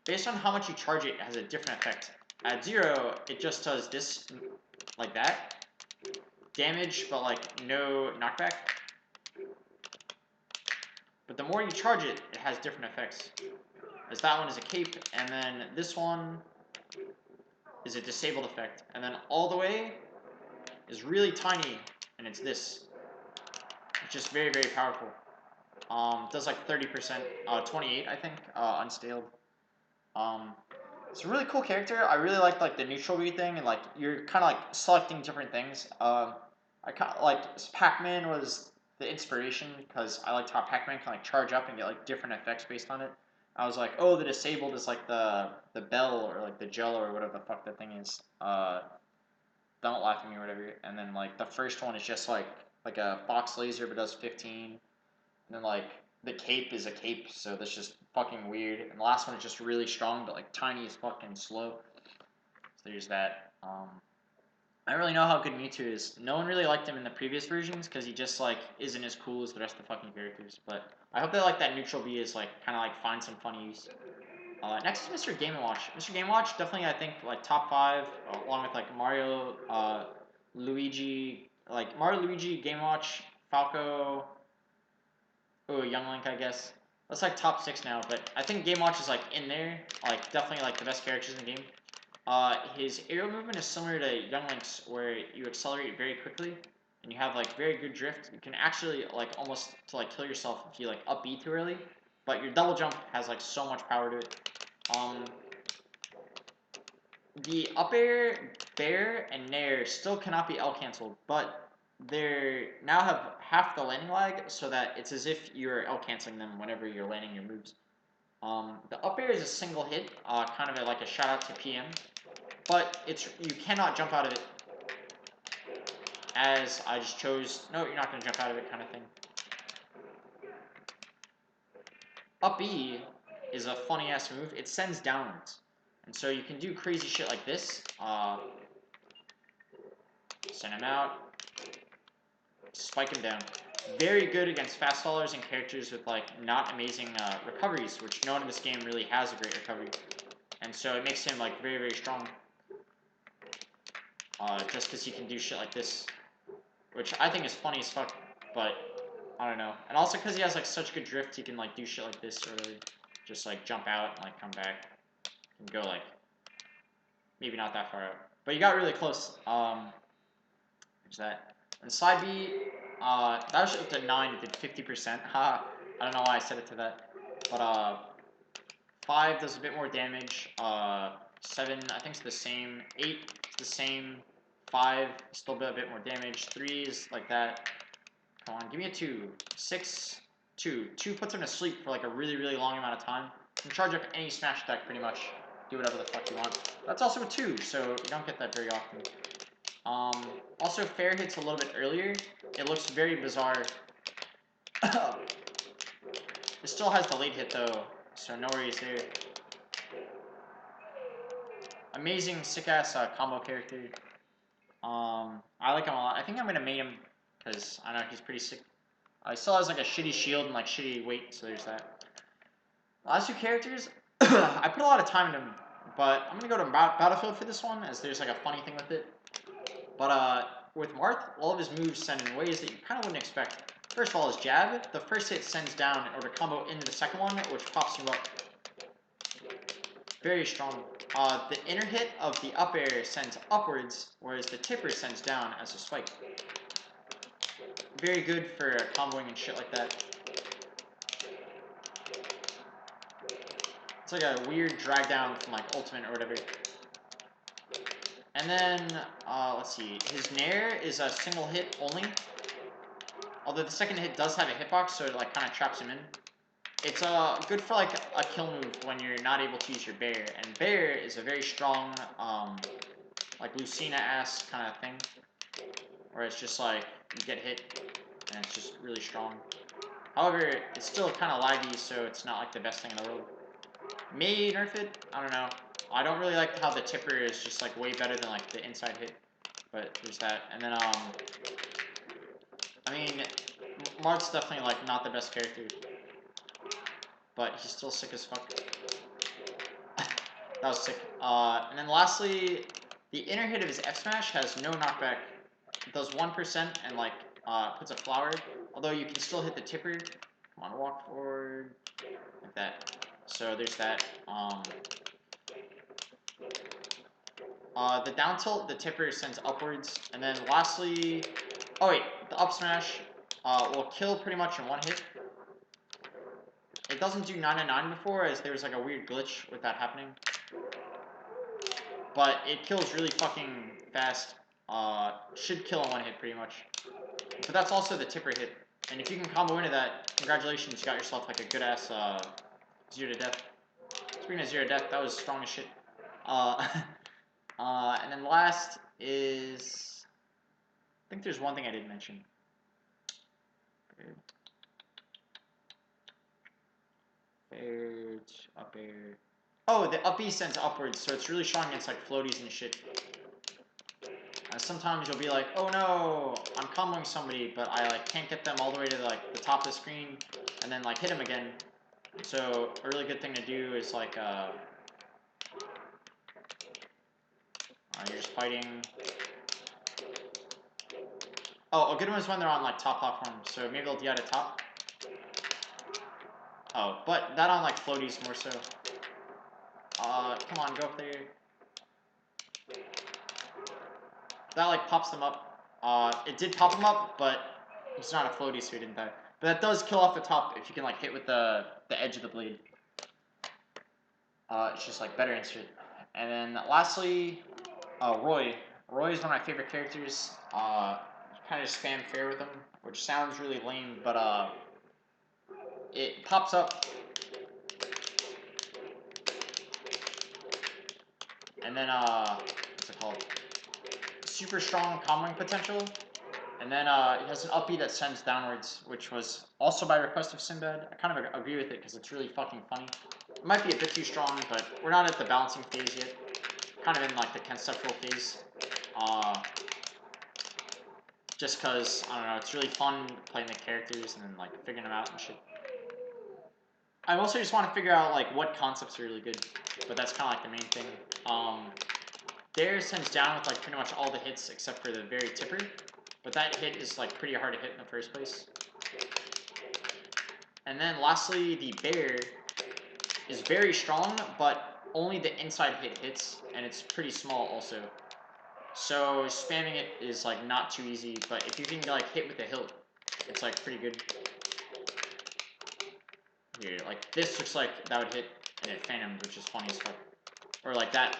Based on how much you charge it, it has a different effect. At 0, it just does this, like that. Damage, but like no knockback. But the more you charge it, it has different effects. As that one is a cape, and then this one is a disabled effect. And then all the way is really tiny, and it's this. It's just very powerful. Does like 30%, 28 I think, unscaled. It's a really cool character. I really like the neutral B thing, and like you're kind of like selecting different things. I kind of like Pac-Man was the inspiration, because I liked how Pac-Man can like charge up and get like different effects based on it. I was like, oh, the disabled is like the bell or like the gel or whatever the fuck that thing is. Don't laugh at me or whatever. And then like the first one is just like a box laser but does 15. And then like the cape is a cape, so that's just fucking weird. And the last one is just really strong but like tiny as fucking slow. So there's that. I don't really know how good Mewtwo is. No one really liked him in the previous versions because he just like isn't as cool as the rest of the fucking characters. But I hope they like that neutral B is like kind of like find some funny use. Next is Mr. Game & Watch. Mr. Game & Watch definitely I think like top 5 along with like Mario, Luigi, like Mario, Luigi, Game & Watch, Falco, Young Link I guess. That's like top 6 now, but I think Game & Watch is like in there, like definitely like the best characters in the game. His aerial movement is similar to Young Link's, where you accelerate very quickly, and you have like very good drift. You can actually like almost to like kill yourself if you like up B too early, but your double jump has like so much power to it. The up air, bair, and nair still cannot be L canceled, but they now have half the landing lag, so that it's as if you're L canceling them whenever you're landing your moves. The up air is a single hit, kind of like a shout out to PM, but you cannot jump out of it. As I just chose, no, you're not going to jump out of it kind of thing. Up E is a funny ass move. It sends downwards, and so you can do crazy shit like this. Send him out, spike him down. Very good against fast fallers and characters with like not amazing recoveries, which no one in this game really has a great recovery, and so it makes him like very very strong. Just because he can do shit like this, which I think is funny as fuck, but I don't know. And also because he has like such good drift, he can like do shit like this or whatever. Just like jump out and like come back and go like maybe not that far out, but you got really close. There's that. And side B, that was up to 9. It did 50%. Ha! I don't know why I set it to that, but 5 does a bit more damage. 7 I think it's the same. 8 is the same. 5 still a bit more damage. 3 is like that. Come on, give me a 2. 6, 2. 2 puts him to sleep for like a really, really long amount of time. You can charge up any smash attack pretty much. Do whatever the fuck you want. That's also a 2, so you don't get that very often. Also, fair hits a little bit earlier. It looks very bizarre. It still has the late hit though, so no worries there. Amazing, sick-ass combo character. I like him a lot. I think I'm gonna main him because I know he's pretty sick. He still has like a shitty shield and like shitty weight, so there's that. Last 2 characters, I put a lot of time into them, but I'm gonna go to Battlefield for this one, as there's like a funny thing with it. But with Marth, all of his moves send in ways that you kind of wouldn't expect. First of all, his jab, the first hit sends down in order to combo into the second one, which pops you up. Very strong. The inner hit of the up air sends upwards, whereas the tipper sends down as a spike. Very good for comboing and shit like that. It's like a weird drag down from like ultimate or whatever. And then, let's see, his nair is a single hit only. Although the second hit does have a hitbox, so it like kind of traps him in. It's good for like a kill move when you're not able to use your bair. And bair is a very strong, like Lucina-ass kind of thing. Where it's just like, you get hit, and it's just really strong. However, it's still kind of laggy, so it's not like the best thing in the world. May nerf it? I don't know. I don't really like how the tipper is just like way better than like the inside hit. But there's that. And then, I mean, Marth's definitely like not the best character. But he's still sick as fuck. That was sick. And then lastly, the inner hit of his F smash has no knockback. It does 1% and like puts a flower. Although you can still hit the tipper. Come on, walk forward. Like that. So there's that. The down tilt, the tipper sends upwards. And then lastly, oh wait, the up smash will kill pretty much in one hit. It doesn't do 999 before, as there was like a weird glitch with that happening. But it kills really fucking fast. Should kill in one hit pretty much. But that's also the tipper hit. And if you can combo into that, congratulations, you got yourself like a good ass 0 to death. Speaking of 0 to death, that was strong as shit. And then last is, I think there's one thing I didn't mention. Up air. Oh, the up B sends upwards, so it's really strong against like floaties and shit. And sometimes you'll be like, oh no, I'm comboing somebody, but I like can't get them all the way to like the top of the screen, and then like hit him again. So a really good thing to do is like you're just fighting. Oh, a good one is when they're on like top platform. So maybe they'll be at a top. Oh, but that on like floaties more so. Come on, go up there. That like pops them up. It did pop them up, but it's not a floaty, so he didn't die. But that does kill off the top if you can like hit with the edge of the blade. It's just like better insert. And then lastly, Roy. Roy is one of my favorite characters. Kind of spam fair with him, which sounds really lame, but it pops up. And then what's it called? Super strong comboing potential. And then it has an up B that sends downwards, which was also by request of Sinbad. I kind of agree with it because it's really fucking funny. It might be a bit too strong, but we're not at the balancing phase yet. Kind of in like the conceptual phase. Just because, I don't know, it's really fun playing the characters and then like figuring them out and shit. I also just want to figure out like what concepts are really good, but that's kind of like the main thing. There sends down with like pretty much all the hits except for the very tipper, but that hit is like pretty hard to hit in the first place. And then lastly, the bear is very strong, but only the inside hit hits, and it's pretty small also. So spamming it is like not too easy, but if you can like hit with the hilt, it's like pretty good. Here, like this looks like that would hit, and it phantoms, which is funny as fuck. Or like that.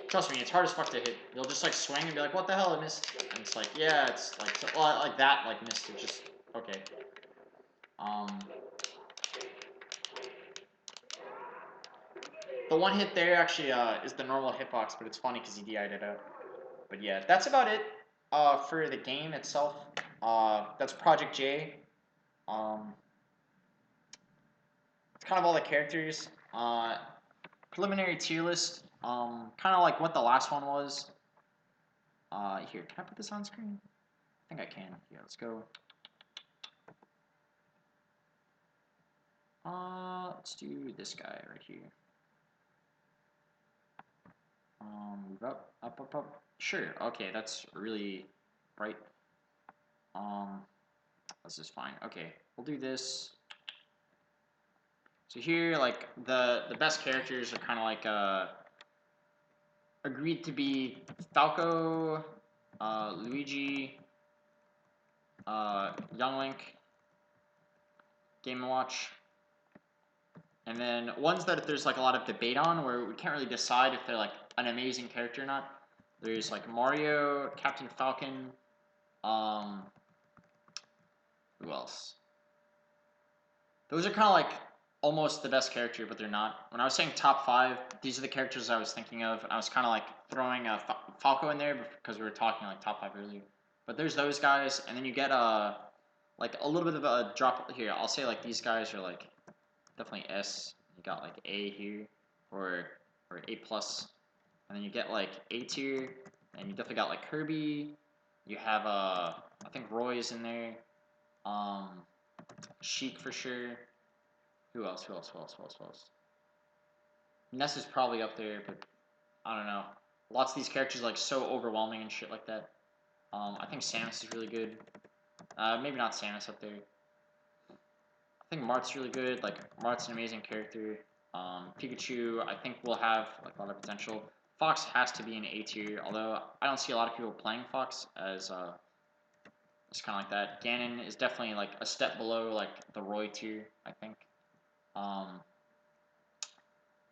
Trust me, it's hard as fuck to hit. You'll just like swing and be like, what the hell, I missed. And it's like, yeah, it's like, so, well, like that, like missed it, just, okay. The one hit there actually is the normal hitbox, but it's funny because he DI'd it out. But yeah, that's about it for the game itself. That's Project J. It's kind of all the characters. Preliminary tier list. Kind of like what the last one was. Here, can I put this on screen? I think I can. Yeah, let's go. Let's do this guy right here. Move up, up, up, up. Sure. Okay, that's really bright. This is fine. Okay, we'll do this. So here, like the best characters are kind of like agreed to be Falco, Luigi, Young Link, Game & Watch, and then ones that there's like a lot of debate on where we can't really decide if they're like an amazing character or not. There's like Mario, Captain Falcon, who else? Those are kind of like almost the best character, but they're not. When I was saying top 5, these are the characters I was thinking of, and I was kind of like throwing Falco in there because we were talking like top 5 earlier. But there's those guys, and then you get like a little bit of a drop here. I'll say like these guys are like definitely S. You got like A here, or A plus, and then you get like A tier, and you definitely got like Kirby. You have I think Roy is in there. Sheik for sure. Who else? Who else? Who else? Who else? Who else? Ness is probably up there, but I don't know. Lots of these characters are like so overwhelming and shit like that. I think Samus is really good. Maybe not Samus up there. I think Marth's really good. Like Marth's an amazing character. Pikachu, I think will have like a lot of potential. Fox has to be an A tier, although I don't see a lot of people playing Fox as it's kind of like that. Ganon is definitely like a step below like the Roy tier, I think. I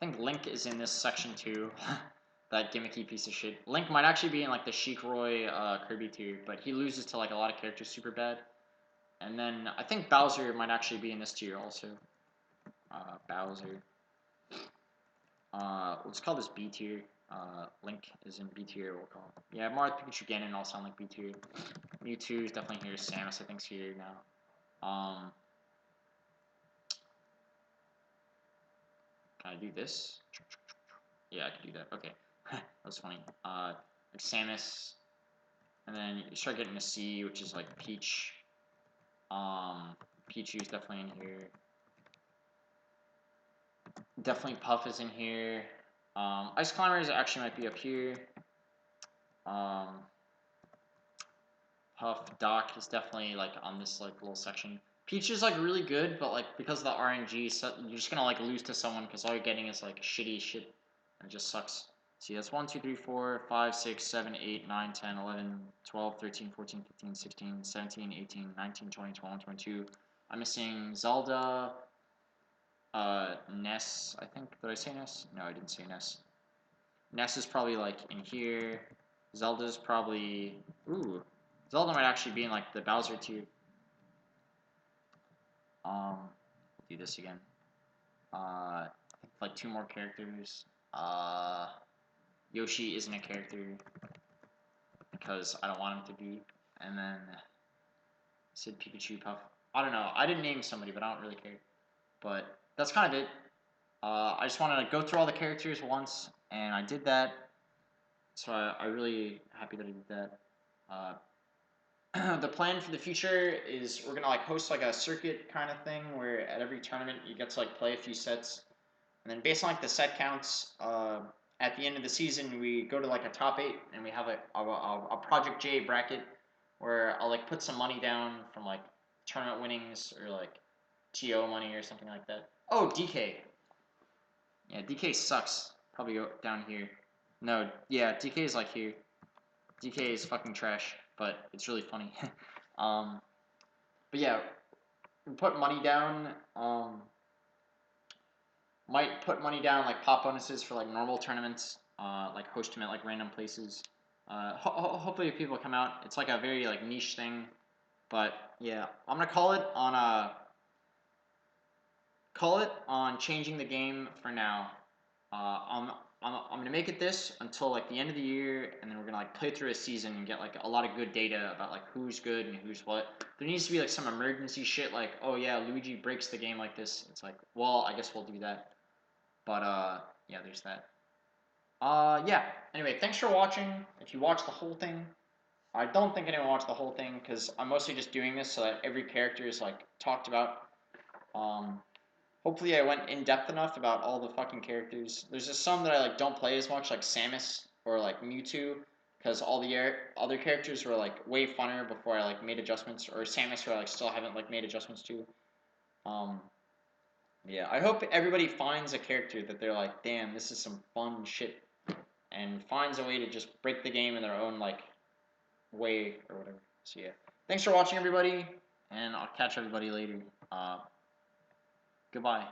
think Link is in this section too. That gimmicky piece of shit. Link might actually be in like the Sheik Roy Kirby tier, but he loses to like a lot of characters super bad. And then I think Bowser might actually be in this tier also. Bowser. Let's call this B tier. Link is in B tier, we'll call it. Yeah, Marth, Pikachu, Ganon all sound like B tier. Mewtwo is definitely here. Samus, I think, is here now. Can I do this? Yeah, I can do that. Okay. That was funny. Like Samus, and then you start getting a C, which is like Peach. Pichu's definitely in here. Definitely Puff is in here. Ice Climbers actually might be up here. Um, Puff, Doc is definitely like on this like little section. Peach is like really good, but like because of the RNG, so you're just gonna like lose to someone because all you're getting is like shitty shit, and it just sucks. See, that's 1, 2, 3, 4, 5, 6, 7, 8, 9, 10, 11, 12, 13, 14, 15, 16, 17, 18, 19, 20, 21, 22. I'm missing Zelda, Ness, I think. Did I say Ness? No, I didn't say Ness. Ness is probably like in here. Zelda's probably. Ooh. Zelda might actually be in like the Bowser tier. Do this again. I think like 2 more characters. Yoshi isn't a character because I don't want him to be. And then Sid, Pikachu, Puff. I don't know. I didn't name somebody, but I don't really care. But that's kind of it. I just wanted to go through all the characters once, and I did that. So I'm really happy that I did that. The plan for the future is we're gonna like host like a circuit kind of thing where at every tournament you get to like play a few sets, and then based on like the set counts, at the end of the season we go to like a top 8 and we have a Project J bracket where I'll like put some money down from like tournament winnings or like TO money or something like that. Oh, DK. Yeah, DK sucks. Probably go down here. No, yeah, DK is like here. DK is fucking trash, but it's really funny. um, but yeah, we put money down. Might put money down like pop bonuses for like normal tournaments. Like host them at like random places. Hopefully people come out. It's like a very like niche thing, but yeah, I'm gonna call it on changing the game for now. I'm gonna make it this until like the end of the year, and then we're gonna like play through a season and get like a lot of good data about like who's good and who's what. There needs to be like some emergency shit, like oh yeah, Luigi breaks the game like this. It's like well, I guess we'll do that. But yeah, there's that. Yeah. Anyway, thanks for watching. If you watched the whole thing, I don't think anyone watched the whole thing because I'm mostly just doing this so that every character is like talked about. Um, Hopefully I went in depth enough about all the fucking characters. There's just some that I like don't play as much, like Samus or like Mewtwo, because all the other characters were like way funner before I like made adjustments, or Samus where I like still haven't like made adjustments to. Um, yeah, I hope everybody finds a character that they're like, damn, this is some fun shit, and finds a way to just break the game in their own like way or whatever. So yeah, thanks for watching everybody, and I'll catch everybody later. Goodbye.